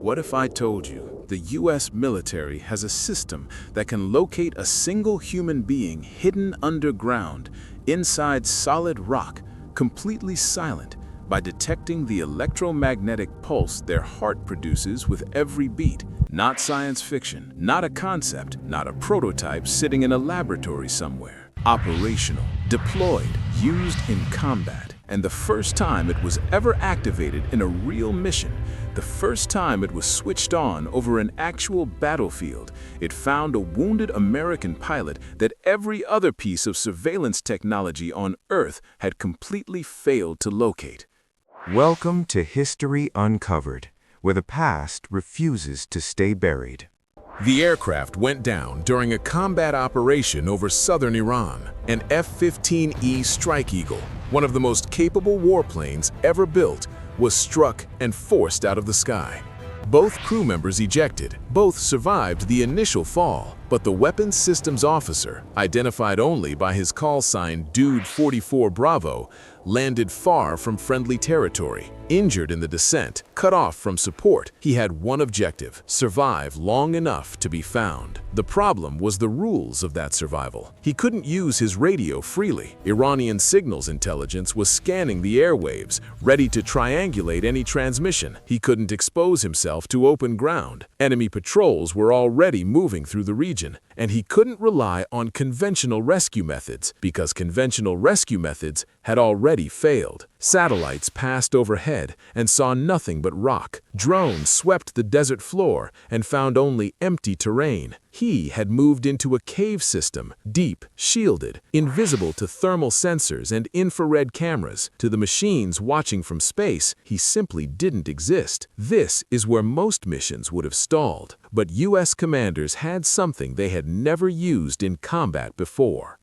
What if I told you the US military has a system that can locate a single human being hidden underground, inside solid rock, completely silent, by detecting the electromagnetic pulse their heart produces with every beat? Not science fiction, not a concept, not a prototype sitting in a laboratory somewhere. Operational, deployed, used in combat. And the first time it was ever activated in a real mission, the first time it was switched on over an actual battlefield, it found a wounded American pilot that every other piece of surveillance technology on Earth had completely failed to locate. Welcome to History Uncovered, where the past refuses to stay buried. The aircraft went down during a combat operation over southern Iran. An F-15E Strike Eagle, one of the most capable warplanes ever built, was struck and forced out of the sky. Both crew members ejected. Both survived the initial fall, but the weapons systems officer, identified only by his call sign Dude 44 Bravo, landed far from friendly territory. Injured in the descent, cut off from support, he had one objective: survive long enough to be found. The problem was the rules of that survival. He couldn't use his radio freely. Iranian signals intelligence was scanning the airwaves, ready to triangulate any transmission. He couldn't expose himself to open ground. Enemy patrols were already moving through the region, and he couldn't rely on conventional rescue methods because conventional rescue methods had already failed. Satellites passed overhead and saw nothing but rock. Drones swept the desert floor and found only empty terrain. He had moved into a cave system, deep, shielded, invisible to thermal sensors and infrared cameras. To the machines watching from space, he simply didn't exist. This is where most missions would have stalled. But US commanders had something they had never used in combat before.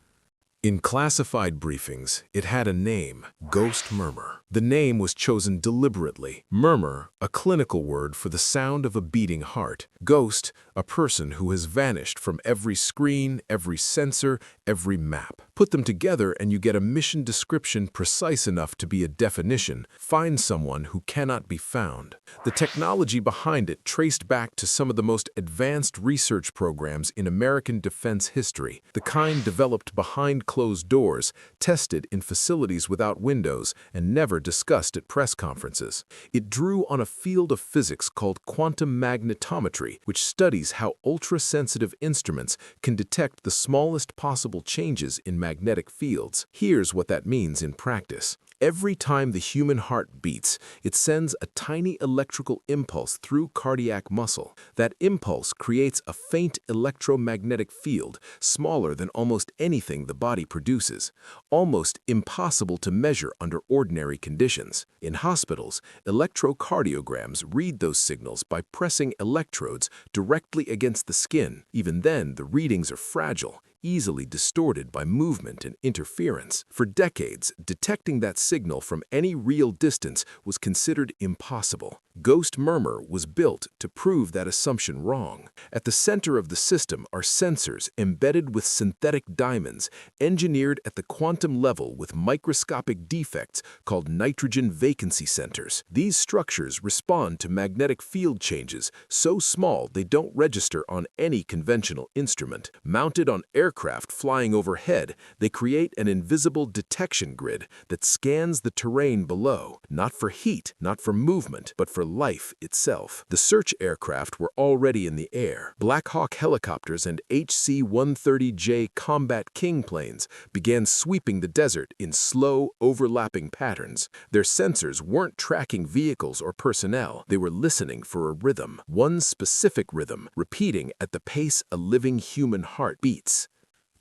In classified briefings, it had a name: Ghost Murmur. The name was chosen deliberately. Murmur, a clinical word for the sound of a beating heart. Ghost, a person who has vanished from every screen, every sensor, every map. Put them together and you get a mission description precise enough to be a definition: find someone who cannot be found. The technology behind it traced back to some of the most advanced research programs in American defense history, the kind developed behind closed doors, tested in facilities without windows, and never discussed at press conferences. It drew on a field of physics called quantum magnetometry, which studies how ultra-sensitive instruments can detect the smallest possible changes in magnetic fields. Here's what that means in practice. Every time the human heart beats, it sends a tiny electrical impulse through cardiac muscle. That impulse creates a faint electromagnetic field, smaller than almost anything the body produces, almost impossible to measure under ordinary conditions. In hospitals, electrocardiograms read those signals by pressing electrodes directly against the skin. Even then, the readings are fragile, easily distorted by movement and interference. For decades, detecting that signal from any real distance was considered impossible. Ghost Murmur was built to prove that assumption wrong. At the center of the system are sensors embedded with synthetic diamonds, engineered at the quantum level with microscopic defects called nitrogen vacancy centers. These structures respond to magnetic field changes so small they don't register on any conventional instrument. Mounted on aircraft flying overhead, they create an invisible detection grid that scans the terrain below, not for heat, not for movement, but for life itself. The search aircraft were already in the air. Black Hawk helicopters and HC-130J Combat King planes began sweeping the desert in slow, overlapping patterns. Their sensors weren't tracking vehicles or personnel. They were listening for a rhythm, one specific rhythm, repeating at the pace a living human heart beats.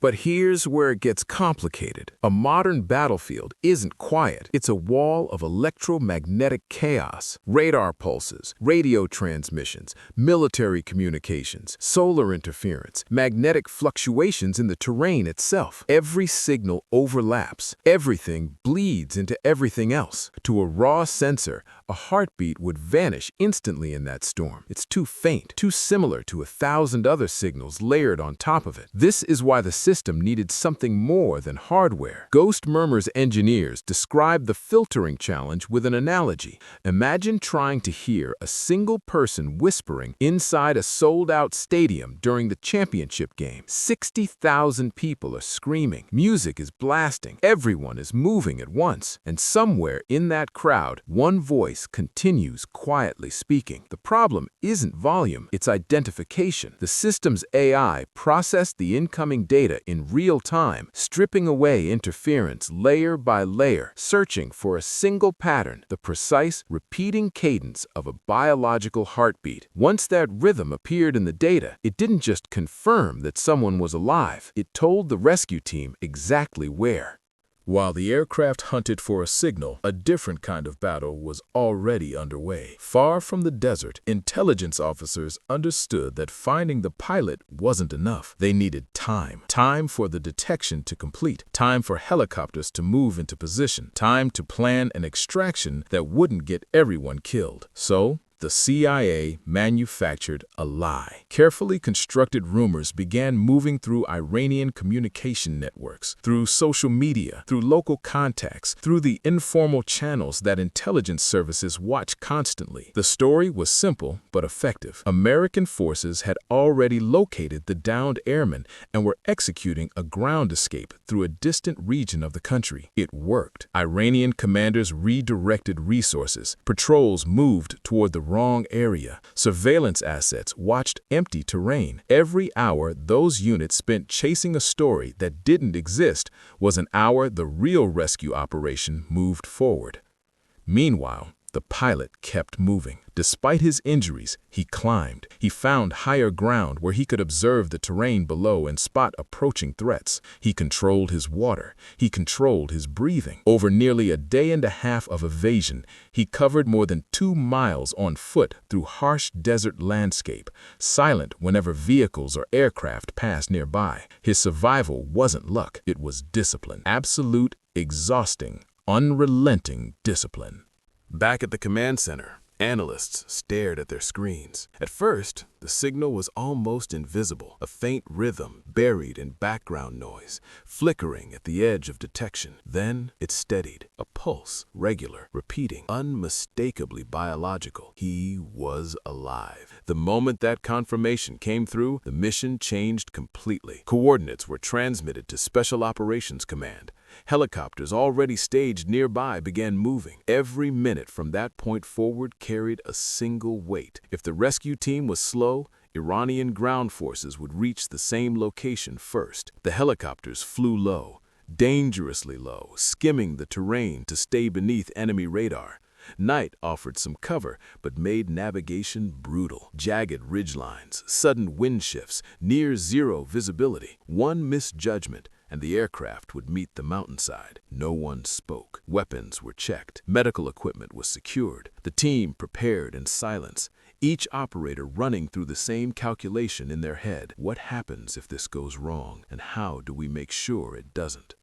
But here's where it gets complicated. A modern battlefield isn't quiet. It's a wall of electromagnetic chaos. Radar pulses, radio transmissions, military communications, solar interference, magnetic fluctuations in the terrain itself. Every signal overlaps. Everything bleeds into everything else. To a raw sensor, A heartbeat would vanish instantly in that storm. It's too faint, too similar to 1,000 other signals layered on top of it. This is why the system needed something more than hardware. Ghost Murmur's engineers described the filtering challenge with an analogy. Imagine trying to hear a single person whispering inside a sold-out stadium during the championship game. 60,000 people are screaming. Music is blasting. Everyone is moving at once. And somewhere in that crowd, one voice continues quietly speaking. The problem isn't volume, it's identification. The system's AI processed the incoming data in real time, stripping away interference layer by layer, searching for a single pattern, the precise, repeating cadence of a biological heartbeat. Once that rhythm appeared in the data, it didn't just confirm that someone was alive, it told the rescue team exactly where. While the aircraft hunted for a signal, a different kind of battle was already underway. Far from the desert, intelligence officers understood that finding the pilot wasn't enough. They needed time. Time for the detection to complete. Time for helicopters to move into position. Time to plan an extraction that wouldn't get everyone killed. So, the CIA manufactured a lie. Carefully constructed rumors began moving through Iranian communication networks, through social media, through local contacts, through the informal channels that intelligence services watch constantly. The story was simple but effective. American forces had already located the downed airmen and were executing a ground escape through a distant region of the country. It worked. Iranian commanders redirected resources. Patrols moved toward the wrong area. Surveillance assets watched empty terrain. Every hour those units spent chasing a story that didn't exist was an hour the real rescue operation moved forward. Meanwhile, the pilot kept moving. Despite his injuries, he climbed. He found higher ground where he could observe the terrain below and spot approaching threats. He controlled his water. He controlled his breathing. Over nearly a day and a half of evasion, he covered more than 2 miles on foot through harsh desert landscape, silent whenever vehicles or aircraft passed nearby. His survival wasn't luck. It was discipline. Absolute, exhausting, unrelenting discipline. Back at the command center, analysts stared at their screens. At first, the signal was almost invisible, a faint rhythm buried in background noise, flickering at the edge of detection. Then it steadied, a pulse, regular, repeating, unmistakably biological. He was alive. The moment that confirmation came through, the mission changed completely. Coordinates were transmitted to Special Operations Command. Helicopters already staged nearby began moving. Every minute from that point forward carried a single weight. If the rescue team was slow, Iranian ground forces would reach the same location first. The helicopters flew low, dangerously low, skimming the terrain to stay beneath enemy radar. Night offered some cover, but made navigation brutal. Jagged ridgelines, sudden wind shifts, near zero visibility. One misjudgment, and the aircraft would meet the mountainside. No one spoke. Weapons were checked. Medical equipment was secured. The team prepared in silence, each operator running through the same calculation in their head. What happens if this goes wrong, and how do we make sure it doesn't?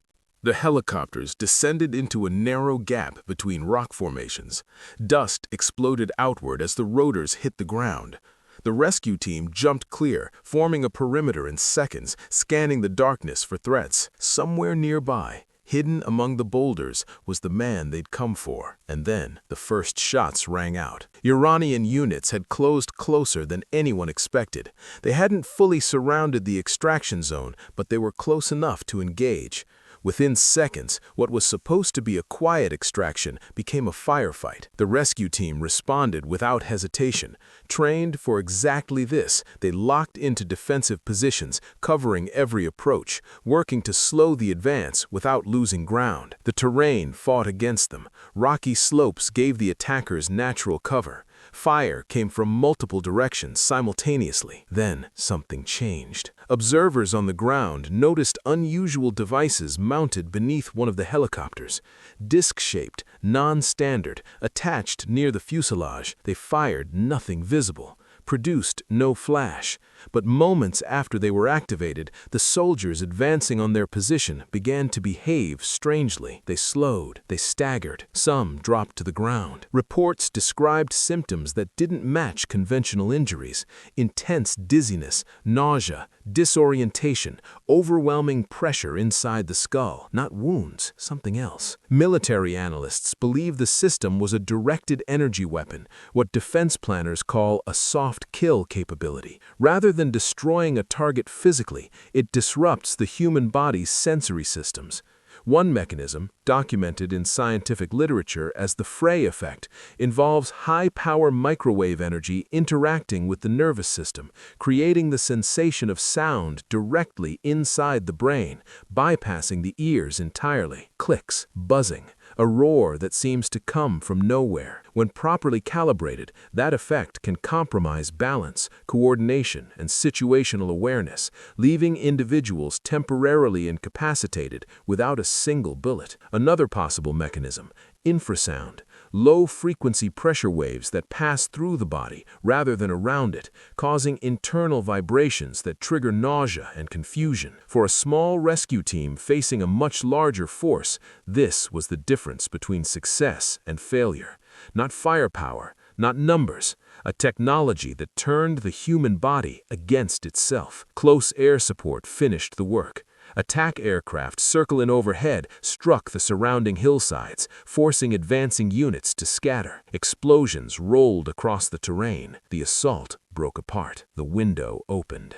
The helicopters descended into a narrow gap between rock formations. Dust exploded outward as the rotors hit the ground. The rescue team jumped clear, forming a perimeter in seconds, scanning the darkness for threats. Somewhere nearby, hidden among the boulders, was the man they'd come for. And then the first shots rang out. Iranian units had closed closer than anyone expected. They hadn't fully surrounded the extraction zone, but they were close enough to engage. Within seconds, what was supposed to be a quiet extraction became a firefight. The rescue team responded without hesitation. Trained for exactly this, they locked into defensive positions, covering every approach, working to slow the advance without losing ground. The terrain fought against them. Rocky slopes gave the attackers natural cover. Fire came from multiple directions simultaneously. Then something changed. Observers on the ground noticed unusual devices mounted beneath one of the helicopters. Disc-shaped, non-standard, attached near the fuselage. They fired nothing visible. produced no flash. But moments after they were activated, the soldiers advancing on their position began to behave strangely. They slowed, they staggered, some dropped to the ground. Reports described symptoms that didn't match conventional injuries: intense dizziness, nausea, disorientation, overwhelming pressure inside the skull. Not wounds, something else. Military analysts believe the system was a directed energy weapon, what defense planners call a soft kill capability. Rather than destroying a target physically, it disrupts the human body's sensory systems. One mechanism, documented in scientific literature as the Frey effect, involves high-power microwave energy interacting with the nervous system, creating the sensation of sound directly inside the brain, bypassing the ears entirely. Clicks, buzzing, a roar that seems to come from nowhere. When properly calibrated, that effect can compromise balance, coordination, and situational awareness, leaving individuals temporarily incapacitated without a single bullet. Another possible mechanism, infrasound, low-frequency pressure waves that pass through the body rather than around it, causing internal vibrations that trigger nausea and confusion. For a small rescue team facing a much larger force, this was the difference between success and failure. Not firepower, not numbers, a technology that turned the human body against itself. Close air support finished the work. Attack aircraft circling overhead struck the surrounding hillsides, forcing advancing units to scatter. Explosions rolled across the terrain. The assault broke apart. The window opened.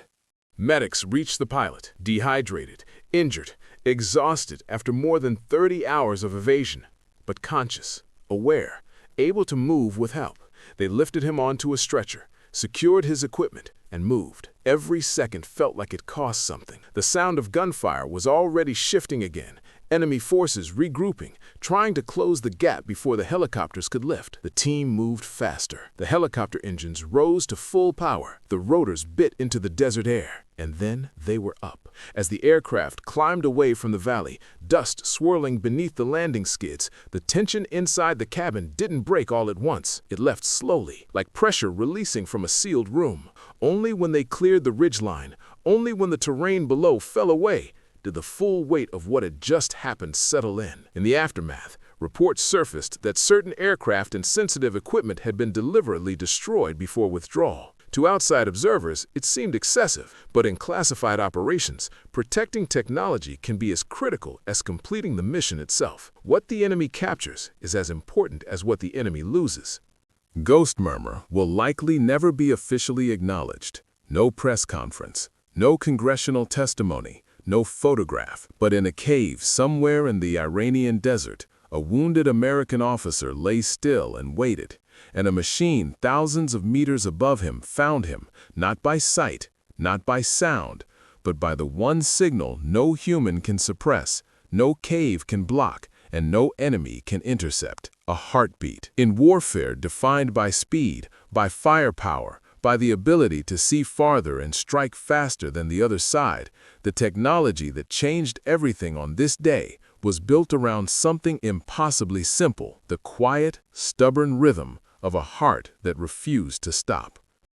Medics reached the pilot, dehydrated, injured, exhausted after more than 30 hours of evasion, but conscious, aware, able to move with help. They lifted him onto a stretcher, secured his equipment, and moved. Every second felt like it cost something. The sound of gunfire was already shifting again, enemy forces regrouping, trying to close the gap before the helicopters could lift. The team moved faster. The helicopter engines rose to full power. The rotors bit into the desert air. And then they were up. As the aircraft climbed away from the valley, dust swirling beneath the landing skids, the tension inside the cabin didn't break all at once. It left slowly, like pressure releasing from a sealed room. Only when they cleared the ridgeline, only when the terrain below fell away, did the full weight of what had just happened settle in. In the aftermath, reports surfaced that certain aircraft and sensitive equipment had been deliberately destroyed before withdrawal. To outside observers, it seemed excessive, but in classified operations, protecting technology can be as critical as completing the mission itself. What the enemy captures is as important as what the enemy loses. Ghost Murmur will likely never be officially acknowledged. No press conference, no congressional testimony, no photograph. But in a cave somewhere in the Iranian desert, a wounded American officer lay still and waited, and a machine thousands of meters above him found him, not by sight, not by sound, but by the one signal no human can suppress, no cave can block, and no enemy can intercept: a heartbeat. In warfare defined by speed, by firepower, by the ability to see farther and strike faster than the other side, the technology that changed everything on this day was built around something impossibly simple: the quiet, stubborn rhythm of a heart that refused to stop.